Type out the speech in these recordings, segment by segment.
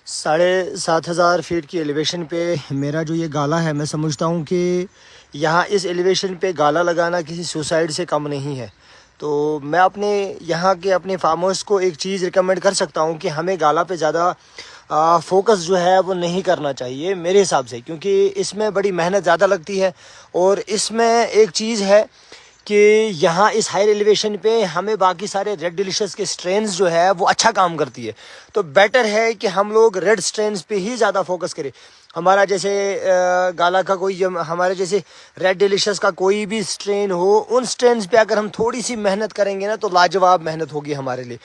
7,500 feet की elevation पे मेरा जो ये गाला है, मैं समझता हूँ कि यहाँ इस एलिवेशन पे गाला लगाना किसी सुसाइड से कम नहीं है। तो मैं अपने यहाँ के अपने फार्मर्स को एक चीज़ रिकमेंड कर सकता हूँ कि हमें गाला पे ज़्यादा फोकस जो है वो नहीं करना चाहिए मेरे हिसाब से, क्योंकि इसमें बड़ी मेहनत ज़्यादा लगती है। और इसमें एक चीज़ है कि यहाँ इस हायर एलिवेशन पे हमें बाकी सारे रेड डिलीशियस के स्ट्रेन्स जो है वो अच्छा काम करती है। तो बेटर है कि हम लोग रेड स्ट्रेन्स पे ही ज़्यादा फोकस करें। हमारा जैसे गाला का कोई हमारे जैसे रेड डिलीशियस का कोई भी स्ट्रेन हो, उन स्ट्रेन्स पे अगर हम थोड़ी सी मेहनत करेंगे ना तो लाजवाब मेहनत होगी हमारे लिए।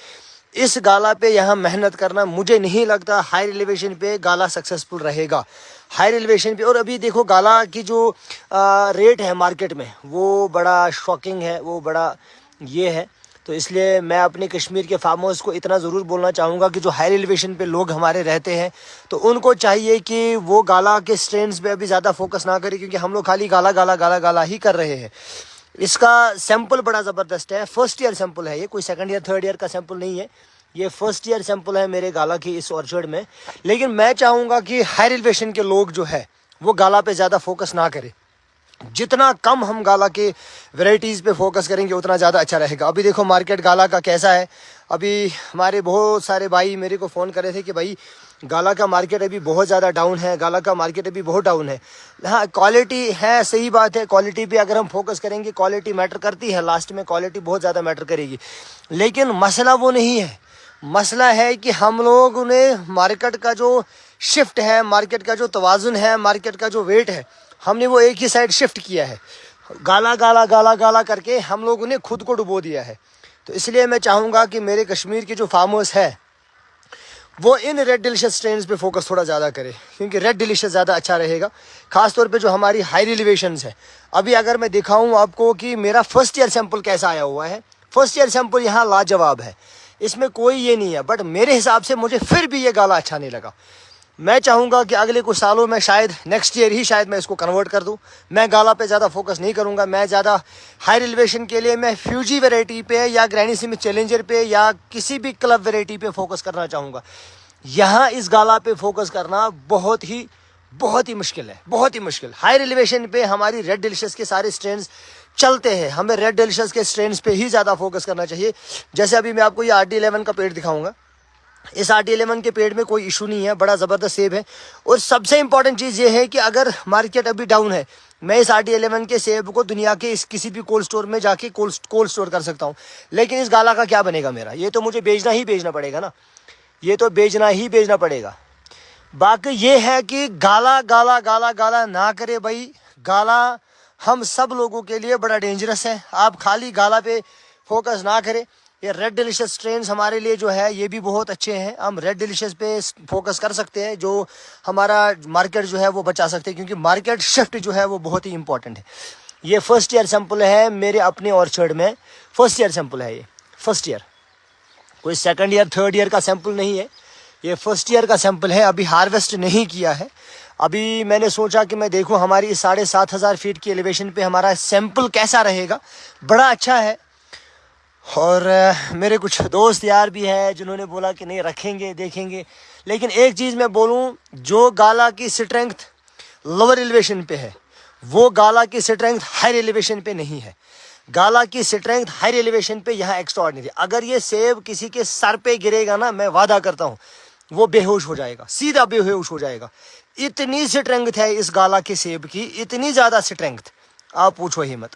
इस गाला पे यहाँ मेहनत करना, मुझे नहीं लगता हायर एलिवेशन पे गाला सक्सेसफुल रहेगा हायर एलिवेशन पे। और अभी देखो गाला की जो रेट है मार्केट में वो बड़ा शॉकिंग है, वो बड़ा ये है। तो इसलिए मैं अपने कश्मीर के फार्मर्स को इतना ज़रूर बोलना चाहूँगा कि जो हायर एलिवेशन पे लोग हमारे रहते हैं तो उनको चाहिए कि वो गाला के स्ट्रेन्स पे अभी ज़्यादा फोकस ना करें, क्योंकि हम लोग खाली गाला गाला गाला गाला ही कर रहे हैं। इसका सैंपल बड़ा ज़बरदस्त है, फर्स्ट ईयर सैंपल है ये, कोई सेकंड ईयर थर्ड ईयर का सैंपल नहीं है, ये फर्स्ट ईयर सैंपल है मेरे गाला की इस ऑर्चर्ड में। लेकिन मैं चाहूँगा कि हायर एलिवेशन के लोग जो है वो गाला पे ज़्यादा फोकस ना करें। जितना कम हम गाला के वैरायटीज़ पे फोकस करेंगे उतना ज़्यादा अच्छा रहेगा। अभी देखो मार्केट गाला का कैसा है। अभी हमारे बहुत सारे भाई मेरे को फ़ोन कर रहे थे कि भाई गाला का मार्केट अभी बहुत ज़्यादा डाउन है, गाला का मार्केट अभी बहुत डाउन है। हाँ, क्वालिटी है, सही बात है, क्वालिटी पे अगर हम फोकस करेंगे, क्वालिटी मैटर करती है, लास्ट में क्वालिटी बहुत ज़्यादा मैटर करेगी। लेकिन मसला वो नहीं है, मसला है कि हम लोग ने मार्केट का जो शिफ्ट है, मार्केट का जो तवाज़ुन है, मार्केट का जो वेट है, हमने वो एक ही साइड शिफ्ट किया है। गाला गाला गाला गाला करके हम लोगों ने खुद को डुबो दिया है। तो इसलिए मैं चाहूँगा कि मेरे कश्मीर के जो फार्मर्स है वो इन रेड डिलीशियस स्ट्रेन्स पे फोकस थोड़ा ज़्यादा करें, क्योंकि रेड डिलीशियस ज़्यादा अच्छा रहेगा। ख़ास तौर पे जो हमारी हाई एलिवेशंस है। अभी अगर मैं दिखाऊँ आपको कि मेरा फर्स्ट ईयर सैंपल कैसा आया हुआ है, फर्स्ट ईयर सैंपल यहाँ लाजवाब है, इसमें कोई ये नहीं है। बट मेरे हिसाब से मुझे फिर भी ये गाला अच्छा नहीं लगा। मैं चाहूँगा कि अगले कुछ सालों में, शायद नेक्स्ट ईयर ही शायद मैं इसको कन्वर्ट कर दूँ। मैं गाला पे ज़्यादा फोकस नहीं करूँगा। मैं ज़्यादा हायर एलिवेशन के लिए मैं फ्यूजी वैरायटी पे या ग्रैनी स्मिथ चैलेंजर पे या किसी भी क्लब वैरायटी पे फोकस करना चाहूँगा। यहाँ इस गाला पे फोकस करना बहुत ही मुश्किल है, बहुत ही मुश्किल। हायर एलिवेशन पे हमारी रेड डिलीशियस के सारे स्ट्रेन्स चलते हैं, हमें रेड डिलीशियस के स्ट्रेन्स पे ही ज़्यादा फोकस करना चाहिए। जैसे अभी मैं आपको ये RD11 का पेड़ दिखाऊंगा। इस RD11 के पेड़ में कोई इशू नहीं है, बड़ा ज़बरदस्त सेब है। और सबसे इंपॉर्टेंट चीज़ ये है कि अगर मार्केट अभी डाउन है, मैं इस RD11 के सेब को दुनिया के इस किसी भी कोल्ड स्टोर में जाके कोल्ड स्टोर कर सकता हूँ। लेकिन इस गाला का क्या बनेगा मेरा? ये तो मुझे बेचना ही बेचना पड़ेगा ना, ये तो बेचना ही बेचना पड़ेगा। बाकी ये है कि गाला गाला गाला गाला ना करे भाई। गाला हम सब लोगों के लिए बड़ा डेंजरस है। आप खाली गाला पे फोकस ना करें। ये रेड डिलीशियस स्ट्रेन्स हमारे लिए जो है ये भी बहुत अच्छे हैं। हम रेड डिलीशियस पे फोकस कर सकते हैं, जो हमारा मार्केट जो है वो बचा सकते हैं, क्योंकि मार्केट शिफ्ट जो है वो बहुत ही इंपॉर्टेंट है। ये फर्स्ट ईयर सैंपल है मेरे अपने ऑर्चर्ड में, फर्स्ट ईयर सैंपल है ये, फर्स्ट ईयर, कोई सेकंड ईयर थर्ड ईयर का सैंपल नहीं है, ये फर्स्ट ईयर का सैंपल है। अभी हार्वेस्ट नहीं किया है। अभी मैंने सोचा कि मैं देखूं हमारी इस 7,500 फीट की एलिवेशन पे हमारा सैंपल कैसा रहेगा। बड़ा अच्छा है। और मेरे कुछ दोस्त यार भी हैं जिन्होंने बोला कि नहीं रखेंगे, देखेंगे। लेकिन एक चीज़ मैं बोलूं, जो गाला की स्ट्रेंथ लोअर एलिवेशन पे है वो गाला की स्ट्रेंथ हायर एलिवेशन पे नहीं है। गाला की स्ट्रेंथ हायर एलिवेशन पे यहाँ एक्स्ट्राऑर्डिनरी। अगर ये सेब किसी के सर पे गिरेगा ना, मैं वादा करता हूँ वो बेहोश हो जाएगा, सीधा बेहोश हो जाएगा। इतनी स्ट्रेंथ है इस गाला के सेब की, इतनी ज़्यादा स्ट्रेंथ, आप पूछो ही मत।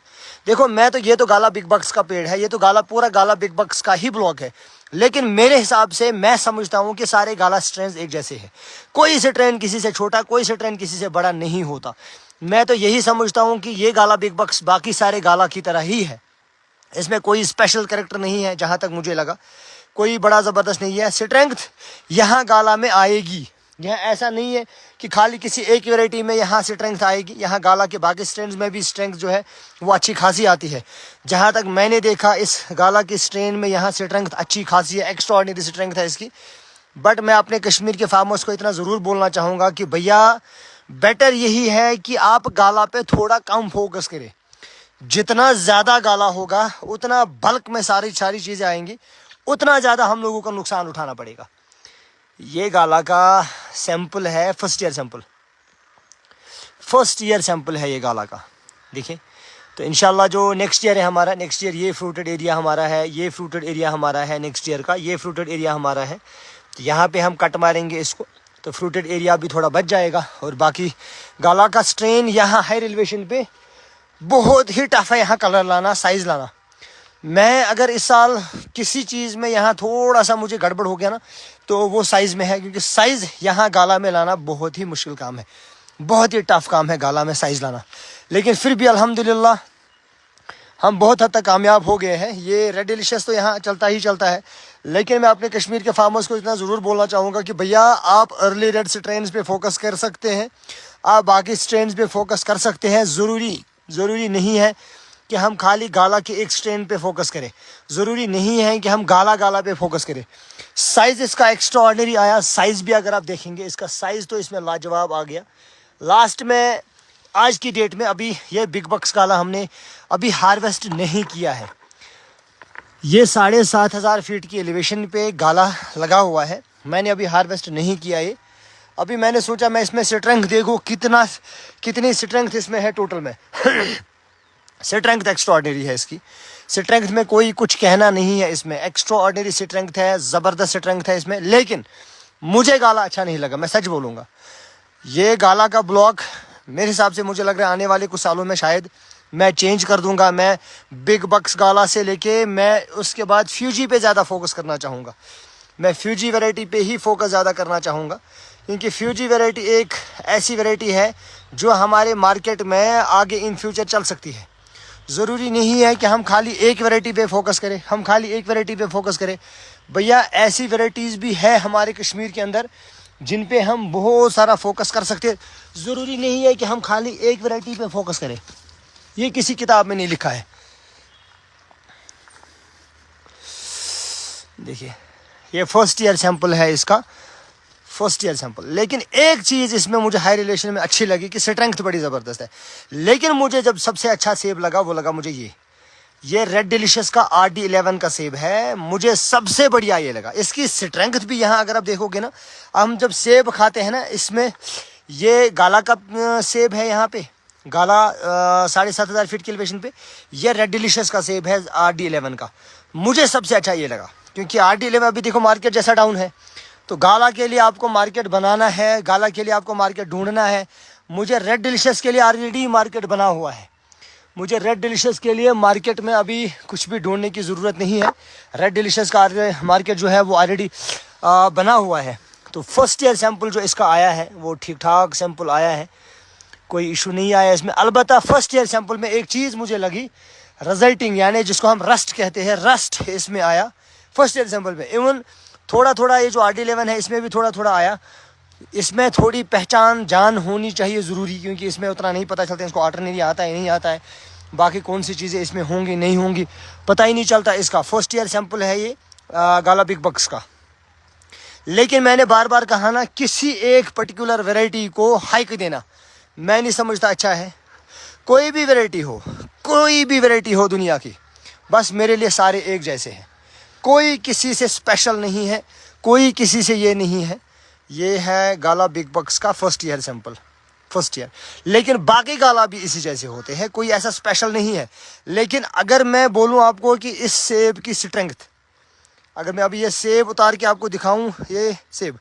देखो मैं तो, ये तो गाला बिग बक्स का पेड़ है, ये तो गाला पूरा गाला बिग बक्स का ही ब्लॉक है। लेकिन मेरे हिसाब से मैं समझता हूँ कि सारे गाला स्ट्रेंथ एक जैसे हैं। कोई स्ट्रेंथ किसी से छोटा, कोई स्ट्रेंथ किसी से बड़ा नहीं होता। मैं तो यही समझता हूँ कि ये गाला बिग बक्स बाकी सारे गाला की तरह ही है। इसमें कोई स्पेशल कैरेक्टर नहीं है, जहाँ तक मुझे लगा कोई बड़ा ज़बरदस्त नहीं है। स्ट्रेंथ यहाँ गाला में आएगी। यह ऐसा नहीं है कि खाली किसी एक वैरायटी में यहाँ स्ट्रेंथ आएगी। यहाँ गाला के बाकी स्ट्रेंथ में भी स्ट्रेंथ जो है वो अच्छी खासी आती है। जहाँ तक मैंने देखा इस गाला की स्ट्रेन में यहाँ स्ट्रेंथ अच्छी खासी है, एक्स्ट्राऑर्डिनरी स्ट्रेंथ है इसकी। बट मैं अपने कश्मीर के फार्मर्स को इतना ज़रूर बोलना चाहूँगा कि भैया बेटर यही है कि आप गाला पे थोड़ा कम फोकस करें। जितना ज़्यादा गाला होगा उतना बल्क में सारी चीज़ें आएंगी, उतना ज़्यादा हम लोगों को नुकसान उठाना पड़ेगा। ये गाला का सैंपल है, फर्स्ट ईयर सैंपल है ये गाला का। देखिए, तो इंशाल्लाह जो नेक्स्ट ईयर है हमारा, नेक्स्ट ईयर ये फ्रूटेड एरिया हमारा है, ये फ्रूटेड एरिया हमारा है नेक्स्ट ईयर का, ये फ्रूटेड एरिया हमारा है। तो यहाँ पे हम कट मारेंगे इसको, तो फ्रूटेड एरिया भी थोड़ा बच जाएगा। और बाकी गाला का स्ट्रेन यहाँ हायर एलिवेशन पे बहुत ही टफ है यहाँ कलर लाना, साइज़ लाना। मैं अगर इस साल किसी चीज़ में यहाँ थोड़ा सा मुझे गड़बड़ हो गया ना, तो वो साइज़ में है, क्योंकि साइज़ यहाँ गाला में लाना बहुत ही मुश्किल काम है, बहुत ही टफ काम है गाला में साइज़ लाना। लेकिन फिर भी अल्हम्दुलिल्लाह हम बहुत हद तक कामयाब हो गए हैं। ये रेड डिलीशियस तो यहाँ चलता ही चलता है, लेकिन मैं अपने कश्मीर के फार्मर्स को इतना ज़रूर बोलना चाहूँगा कि भैया आप अर्ली रेड स्ट्रेन्स पे फोकस कर सकते हैं, आप बाकी स्ट्रेन्स पे फोकस कर सकते हैं। ज़रूरी नहीं है कि हम खाली गाला के एक स्ट्रेन पे फोकस करें, ज़रूरी नहीं है कि हम गाला पे फोकस करें। साइज़ इसका एक्स्ट्रा ऑर्डिनरी आया, साइज़ भी अगर आप देखेंगे इसका साइज़ तो इसमें लाजवाब आ गया। लास्ट में आज की डेट में अभी ये बिग बक्स गाला हमने अभी हार्वेस्ट नहीं किया है। ये 7,500 फीट की एलिवेशन पे गाला लगा हुआ है, मैंने अभी हार्वेस्ट नहीं किया ये। अभी मैंने सोचा मैं इसमें स्ट्रेंथ देखूँ कितनी स्ट्रेंथ इसमें है टोटल में। स्ट्रेंथ एक्स्ट्रा ऑर्डिनरी है इसकी, स्ट्रेंथ में कोई कुछ कहना नहीं है इसमें, एक्स्ट्रा ऑर्डिनरी स्ट्रेंथ है, ज़बरदस्त स्ट्रेंथ है इसमें। लेकिन मुझे गाला अच्छा नहीं लगा, मैं सच बोलूँगा। ये गाला का ब्लॉक मेरे हिसाब से मुझे लग रहा है आने वाले कुछ सालों में शायद मैं चेंज कर दूंगा। मैं बिग बक्स गाला से लेके मैं उसके बाद फ्यूजी पे ज़्यादा फोकस करना चाहूँगा। मैं फ्यूजी वैरायटी पे ही फोकस ज़्यादा करना चाहूँगा, क्योंकि फ्यूजी वैरायटी एक ऐसी वैरायटी है जो हमारे मार्केट में आगे इन फ्यूचर चल सकती है। ज़रूरी नहीं है कि हम खाली एक वैरायटी पे फोकस करें, भैया ऐसी वैरायटीज़ भी है हमारे कश्मीर के अंदर जिन पे हम बहुत सारा फोकस कर सकते हैं। ज़रूरी नहीं है कि हम खाली एक वैरायटी पे फोकस करें, ये किसी किताब में नहीं लिखा है। देखिए, ये फर्स्ट ईयर सैंपल है इसका, लेकिन एक चीज़ इसमें मुझे हाई रिलेशन में अच्छी लगी कि स्ट्रेंथ बड़ी ज़बरदस्त है। लेकिन मुझे जब सबसे अच्छा सेब लगा वो लगा मुझे ये रेड डिलीशियस का RD11 का सेब है, मुझे सबसे बढ़िया ये लगा। इसकी स्ट्रेंथ भी यहाँ अगर आप देखोगे ना, हम जब सेब खाते हैं ना, इसमें ये गाला का सेब है, यहाँ पे गाला 7,500 फीट की एलिवेशन पे, ये रेड डिलीशियस का सेब है RD11 का। मुझे सबसे अच्छा ये लगा, क्योंकि RD11 अभी देखो मार्केट जैसा डाउन है, तो गाला के लिए आपको मार्केट बनाना है, गाला के लिए आपको मार्केट ढूंढना है। मुझे रेड डिलीशियस के लिए ऑलरेडी मार्केट बना हुआ है, मुझे रेड डिलीशियस के लिए मार्केट में अभी कुछ भी ढूंढने की ज़रूरत नहीं है। रेड डिलीशियस का मार्केट जो है वो ऑलरेडी बना हुआ है। तो फर्स्ट ईयर सैंपल जो इसका आया है वो ठीक ठाक सैंपल आया है, कोई इशू नहीं आया इसमें। अलबत्ता फर्स्ट ईयर सैंपल में एक चीज़ मुझे लगी, रिजल्टिंग यानी जिसको हम रस्ट कहते हैं, रस्ट इसमें आया फर्स्ट ईयर सैंपल में। इवन थोड़ा ये जो RD11 है इसमें भी थोड़ा आया। इसमें थोड़ी पहचान जान होनी चाहिए ज़रूरी, क्योंकि इसमें उतना नहीं पता चलता इसको ऑर्डिनरी आता है नहीं आता है, बाकी कौन सी चीज़ें इसमें होंगी नहीं होंगी पता ही नहीं चलता। इसका फर्स्ट ईयर सैंपल है ये गाला बिग बक्स का। लेकिन मैंने बार बार कहा ना, किसी एक पर्टिकुलर वैरायटी को हाइक देना मैं नहीं समझता अच्छा है। कोई भी वैरायटी हो दुनिया की, बस मेरे लिए सारे एक जैसे हैं, कोई किसी से स्पेशल नहीं है, कोई किसी से ये नहीं है। ये है गाला बिग बक्स का फर्स्ट ईयर। लेकिन बाकी गाला भी इसी जैसे होते हैं, कोई ऐसा स्पेशल नहीं है। लेकिन अगर मैं बोलूं आपको कि इस सेब की स्ट्रेंथ, अगर मैं अभी ये सेब उतार के आपको दिखाऊं, ये सेब,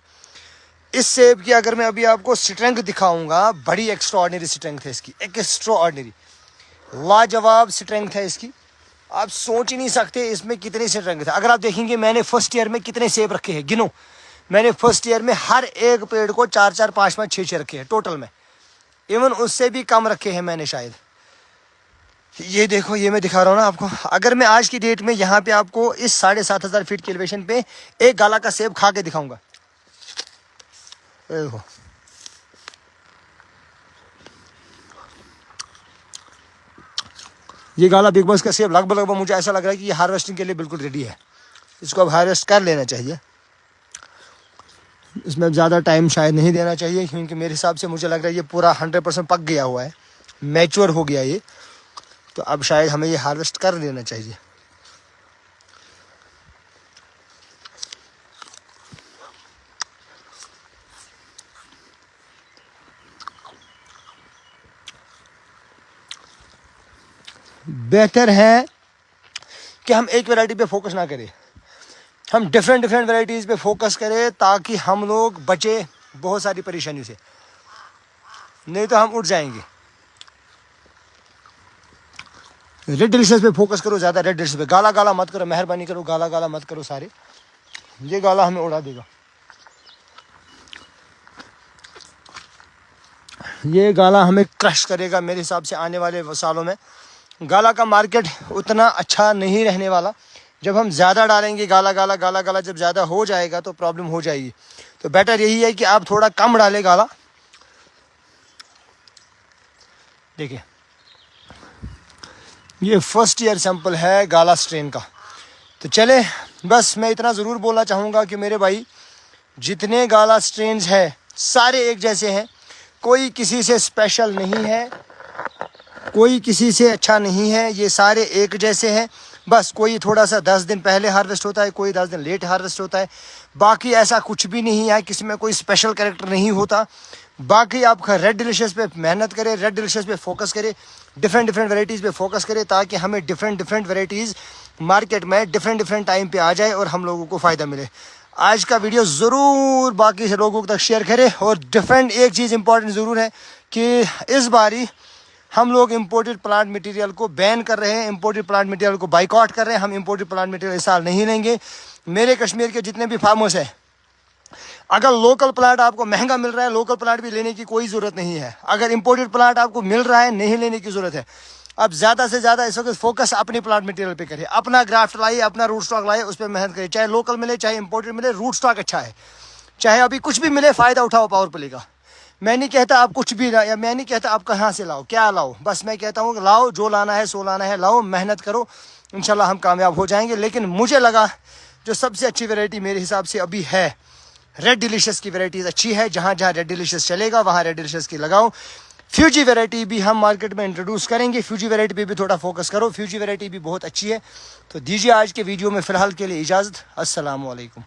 इस सेब की अगर मैं अभी आपको स्ट्रेंथ दिखाऊंगा, बड़ी एक्स्ट्रा ऑर्डिनरी स्ट्रेंथ है इसकी, एक एक्स्ट्रा ऑर्डिनरी लाजवाब स्ट्रेंथ है इसकी। आप सोच ही नहीं सकते इसमें कितनी स्ट्रेंथ है। अगर आप देखेंगे मैंने फर्स्ट ईयर में कितने सेब रखे हैं, गिनो, मैंने फर्स्ट ईयर में हर एक पेड़ को 4 5 6 रखे हैं टोटल में, इवन उससे भी कम रखे हैं मैंने शायद। ये देखो, ये मैं दिखा रहा हूँ ना आपको। अगर मैं आज की डेट में यहाँ पे आपको इस 7,500 फीट की एलिवेशन पे एक गाला का सेब खा के दिखाऊंगा, देखो ये गाला बिग बॉस का सेब लगभग मुझे ऐसा लग रहा है कि ये हार्वेस्टिंग के लिए बिल्कुल रेडी है। इसको अब हार्वेस्ट कर लेना चाहिए, इसमें अब ज़्यादा टाइम शायद नहीं देना चाहिए, क्योंकि मेरे हिसाब से मुझे लग रहा है ये पूरा 100% पक गया हुआ है, मैच्योर हो गया ये। तो अब शायद हमें ये हार्वेस्ट कर लेना चाहिए। बेहतर है कि हम एक वैरायटी पे फोकस ना करें, हम डिफरेंट वैरायटीज़ पे फोकस करें ताकि हम लोग बचे बहुत सारी परेशानियों से, नहीं तो हम उठ जाएंगे। रेड डिलीशियस पे फोकस करो ज़्यादा, रेड डिलीशियस पे गाला गाला मत करो, मेहरबानी करो गाला गाला मत करो सारे, ये गाला हमें उड़ा देगा, ये गाला हमें क्रश करेगा मेरे हिसाब से। आने वाले सालों में गाला का मार्केट उतना अच्छा नहीं रहने वाला, जब हम ज़्यादा डालेंगे गाला गाला गाला गाला जब ज़्यादा हो जाएगा तो प्रॉब्लम हो जाएगी। तो बेटर यही है कि आप थोड़ा कम डालें गाला। देखिए ये फर्स्ट ईयर सैंपल है गाला स्ट्रेन का। तो चले, बस मैं इतना ज़रूर बोलना चाहूँगा कि मेरे भाई जितने गाला स्ट्रेन्स है सारे एक जैसे हैं, कोई किसी से स्पेशल नहीं है, कोई किसी से अच्छा नहीं है, ये सारे एक जैसे हैं। बस कोई थोड़ा सा 10 दिन पहले हार्वेस्ट होता है, कोई 10 दिन लेट हार्वेस्ट होता है, बाकी ऐसा कुछ भी नहीं है, किसी में कोई स्पेशल कैरेक्टर नहीं होता। बाकी आप रेड डिलीशियस पे मेहनत करें, रेड डिलीशियस पे फोकस करें, डिफरेंट वैरायटीज़ पे फोकस करें ताकि हमें डिफरेंट वैरायटीज़ मार्केट में डिफरेंट टाइम पे आ जाए और हम लोगों को फ़ायदा मिले। आज का वीडियो ज़रूर बाकी से लोगों तक शेयर करें। और डिफरेंट एक चीज़ इंपॉर्टेंट ज़रूर है कि इस बारी हम लोग इम्पोर्टेड प्लांट मटेरियल को बैन कर रहे हैं, इम्पोर्टेड प्लांट मटेरियल को बाइकआउट कर रहे हैं। हम इम्पोर्टेड प्लांट मटेरियल इस साल नहीं लेंगे। मेरे कश्मीर के जितने भी फार्मर्स हैं, अगर लोकल प्लांट आपको महंगा मिल रहा है, लोकल प्लांट भी लेने की कोई ज़रूरत नहीं है। अगर इम्पोर्टेड प्लांट आपको मिल रहा है, नहीं लेने की ज़रूरत है। अब ज़्यादा से ज़्यादा इस वक्त फोकस अपनी प्लांट मटेरियल पे करें, अपना ग्राफ्ट लाइए, अपना रूट स्टॉक लाइए, उस पर मेहनत करिए, चाहे लोकल मिले चाहे इम्पोर्टेड मिले, रूट स्टॉक अच्छा है। चाहे अभी कुछ भी मिले, फ़ायदा उठाओ पावर प्ले का। मैं नहीं कहता आप कुछ भी या मैं नहीं कहता आप कहाँ से लाओ, क्या लाओ, बस मैं कहता हूँ लाओ, जो लाना है सो लाना है, लाओ, मेहनत करो, इंशाल्लाह हम कामयाब हो जाएंगे। लेकिन मुझे लगा जो सबसे अच्छी वैरायटी मेरे हिसाब से अभी है, रेड डिलीशियस की वैरायटीज़ अच्छी है। जहाँ जहाँ रेड डिलीशियस चलेगा वहाँ रेड डिलीशियस की लगाओ। फ्यूजी वैरायटी भी हम मार्केट में इंट्रोड्यूस करेंगे, फ्यूजी वैरायटी पे भी थोड़ा फोकस करो, फ्यूजी वैरायटी भी बहुत अच्छी है। तो दीजिए आज के वीडियो में फ़िलहाल के लिए इजाज़त। अस्सलाम वालेकुम।